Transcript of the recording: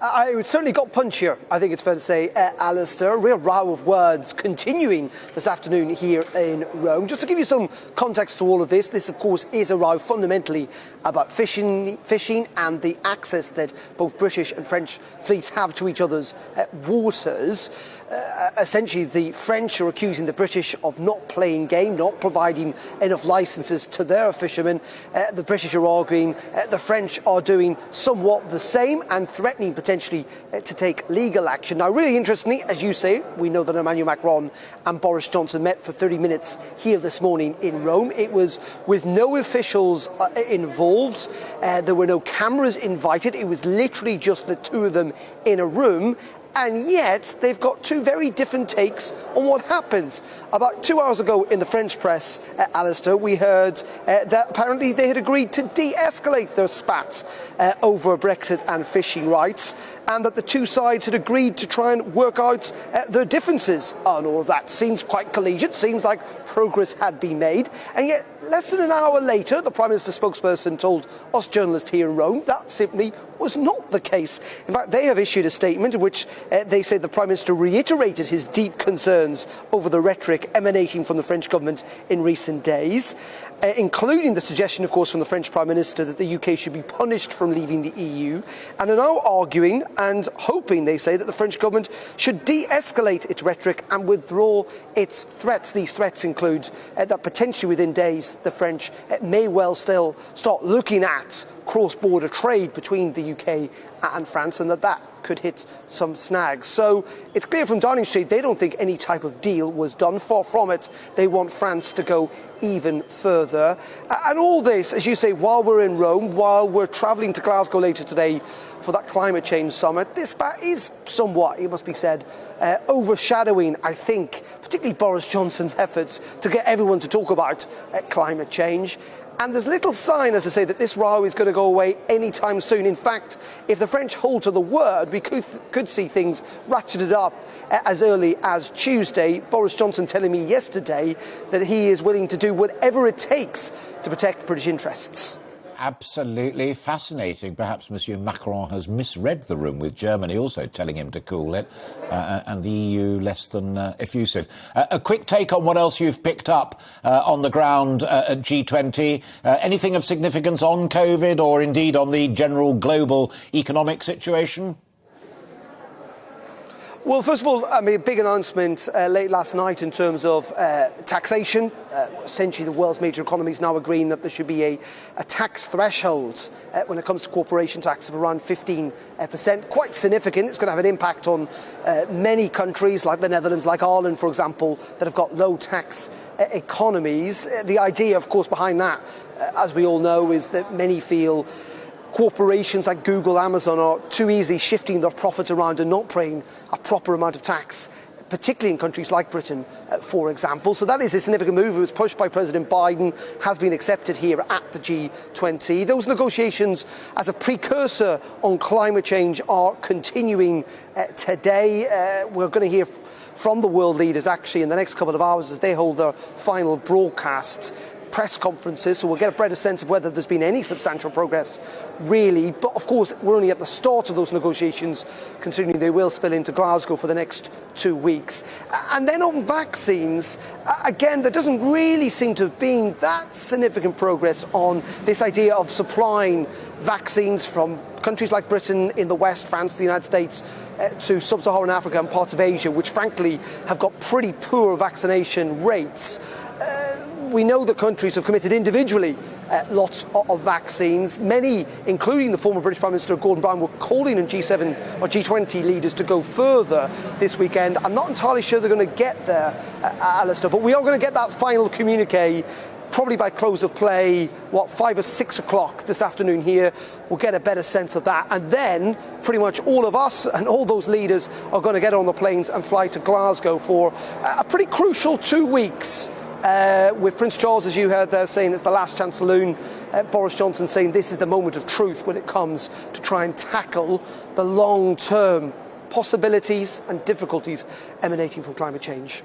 It certainly got punchier, I think it's fair to say, Alistair. A real row of words continuing this afternoon here in Rome. Just to give you some context to all of this of course is a row fundamentally about fishing and the access that both British and French fleets have to each other's waters. Essentially, the French are accusing the British of not playing game, not providing enough licences to their fishermen. The British are arguing the French are doing somewhat the same and threatening potentially to take legal action. Now, really interestingly, as you say, we know that Emmanuel Macron and Boris Johnson met for 30 minutes here this morning in Rome. It was with no officials involved. There were no cameras invited. It was literally just the two of them in a room. And yet, they've got two very different takes on what happens. About 2 hours ago in the French press, Alistair, we heard that apparently they had agreed to de-escalate their spat over Brexit and fishing rights, and that the two sides had agreed to try and work out their differences on all of that. Seems quite collegiate, seems like progress had been made, and yet less than an hour later, the Prime Minister's spokesperson told us journalists here in Rome that simply was not the case. In fact, they have issued a statement in which they say the Prime Minister reiterated his deep concerns over the rhetoric emanating from the French government in recent days, including the suggestion, of course, from the French Prime Minister that the UK should be punished from leaving the EU, and are now arguing and hoping, they say, that the French government should de-escalate its rhetoric and withdraw its threats. These threats include that potentially within days the French may well still start looking at cross-border trade between the UK and France, and that could hit some snags. So it's clear from Downing Street they don't think any type of deal was done. Far from it. They want France to go even further. And all this, as you say, while we're in Rome, while we're travelling to Glasgow later today for that climate change summit, this is somewhat, it must be said, overshadowing, I think, particularly Boris Johnson's efforts to get everyone to talk about climate change. And there's little sign, as I say, that this row is going to go away anytime soon. In fact, if the French hold to the word, we could see things ratcheted up as early as Tuesday. Boris Johnson telling me yesterday that he is willing to do whatever it takes to protect British interests. Absolutely fascinating. Perhaps Monsieur Macron has misread the room, with Germany also telling him to cool it, and the EU less than effusive. A quick take on what else you've picked up on the ground at G20. Anything of significance on COVID or indeed on the general global economic situation? Well, first of all, a big announcement late last night in terms of taxation. Essentially, the world's major economies now agreeing that there should be a tax threshold when it comes to corporation tax of around 15%. Quite significant. It's going to have an impact on many countries like the Netherlands, like Ireland, for example, that have got low tax economies. The idea, of course, behind that, as we all know, is that many feel corporations like Google, Amazon are too easily shifting their profits around and not paying a proper amount of tax, particularly in countries like Britain, for example. So that is a significant move. It was pushed by President Biden, has been accepted here at the G20. Those negotiations as a precursor on climate change are continuing today. We're going to hear from the world leaders actually in the next couple of hours as they hold their final broadcast press conferences, so we'll get a better sense of whether there's been any substantial progress, really. But of course, we're only at the start of those negotiations, considering they will spill into Glasgow for the next 2 weeks. And then on vaccines, again, there doesn't really seem to have been that significant progress on this idea of supplying vaccines from countries like Britain in the West, France, the United States, to sub-Saharan Africa and parts of Asia, which frankly have got pretty poor vaccination rates. We know that countries have committed individually lots of vaccines. Many, including the former British Prime Minister Gordon Brown, were calling on G7 or G20 leaders to go further this weekend. I'm not entirely sure they're going to get there, Alistair, but we are going to get that final communique probably by close of play, 5 or 6 o'clock this afternoon here. We'll get a better sense of that. And then pretty much all of us and all those leaders are going to get on the planes and fly to Glasgow for a pretty crucial 2 weeks. With Prince Charles, as you heard there, saying it's the last chance saloon. Boris Johnson saying this is the moment of truth when it comes to try and tackle the long-term possibilities and difficulties emanating from climate change.